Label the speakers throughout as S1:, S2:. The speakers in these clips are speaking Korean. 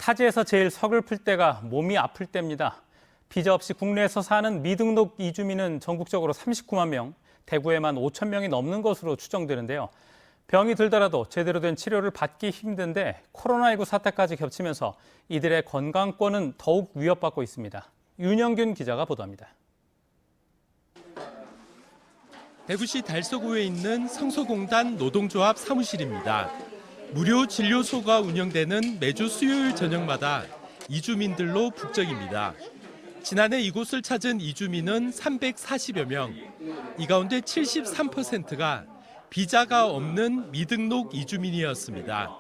S1: 타지에서 제일 서글플 때가 몸이 아플 때입니다. 비자 없이 국내에서 사는 미등록 이주민은 전국적으로 39만 명, 대구에만 5천 명이 넘는 것으로 추정되는데요. 병이 들더라도 제대로 된 치료를 받기 힘든데 코로나19 사태까지 겹치면서 이들의 건강권은 더욱 위협받고 있습니다. 윤영균 기자가 보도합니다.
S2: 대구시 달서구에 있는 성소공단 노동조합 사무실입니다. 무료 진료소가 운영되는 매주 수요일 저녁마다 이주민들로 북적입니다. 지난해 이곳을 찾은 이주민은 340여 명. 이 가운데 73%가 비자가 없는 미등록 이주민이었습니다.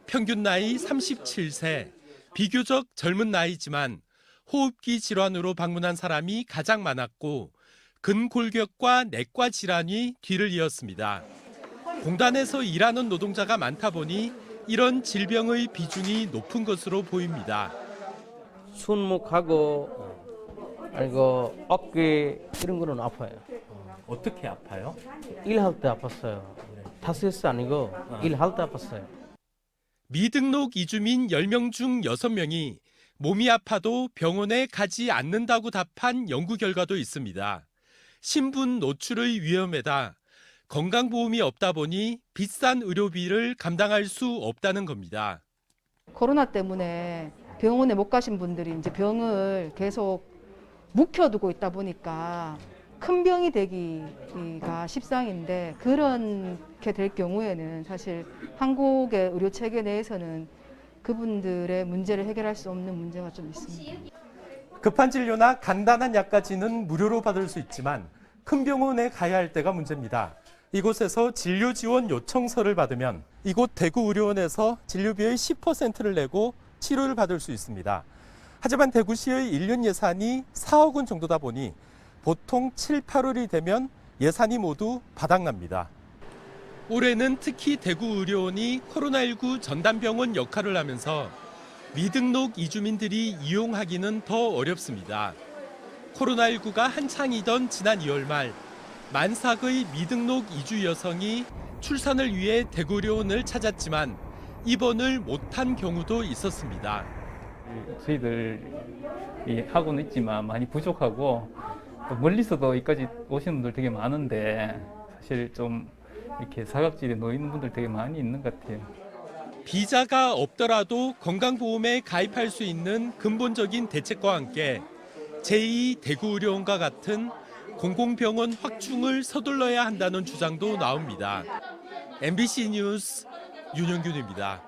S2: 평균 나이 37세, 비교적 젊은 나이지만 호흡기 질환으로 방문한 사람이 가장 많았고 근골격과 내과 질환이 뒤를 이었습니다. 공단에서 일하는 노동자가 많다 보니 이런 질병의 비중이 높은 것으로 보입니다.
S3: 손목하고 어깨 이런 거는 아파요.
S1: 어떻게 아파요?
S3: 일할 때 아팠어요. 다스스 아니고 일할 때 아팠어요.
S2: 미등록 이주민 10명 중 6명이 몸이 아파도 병원에 가지 않는다고 답한 연구 결과도 있습니다. 신분 노출의 위험에다 건강보험이 없다 보니 비싼 의료비를 감당할 수 없다는 겁니다.
S4: 코로나 때문에 병원에 못 가신 분들이 이제 병을 계속 묵혀두고 있다 보니까 큰 병이 되기가 십상인데 그렇게 될 경우에는 사실 한국의 의료 체계 내에서는 그분들의 문제를 해결할 수 없는 문제가 좀 있습니다.
S2: 급한 진료나 간단한 약까지는 무료로 받을 수 있지만 큰 병원에 가야 할 때가 문제입니다. 이곳에서 진료 지원 요청서를 받으면 이곳 대구의료원에서 진료비의 10%를 내고 치료를 받을 수 있습니다. 하지만 대구시의 1년 예산이 4억 원 정도다 보니 보통 7, 8월이 되면 예산이 모두 바닥납니다. 올해는 특히 대구의료원이 코로나19 전담병원 역할을 하면서 미등록 이주민들이 이용하기는 더 어렵습니다. 코로나19가 한창이던 지난 2월 말 만삭의 미등록 이주 여성이 출산을 위해 대구의료원을 찾았지만 입원을 못한 경우도 있었습니다.
S5: 저희들이 하고는 있지만 많이 부족하고 또 멀리서도 여기까지 오시는 분들 되게 많은데 사실 좀 이렇게 사각지대에 놓여 있는 분들 되게 많이 있는 것 같아요.
S2: 비자가 없더라도 건강보험에 가입할 수 있는 근본적인 대책과 함께 제2 대구의료원과 같은 공공병원 확충을 서둘러야 한다는 주장도 나옵니다. MBC 뉴스 윤영균입니다.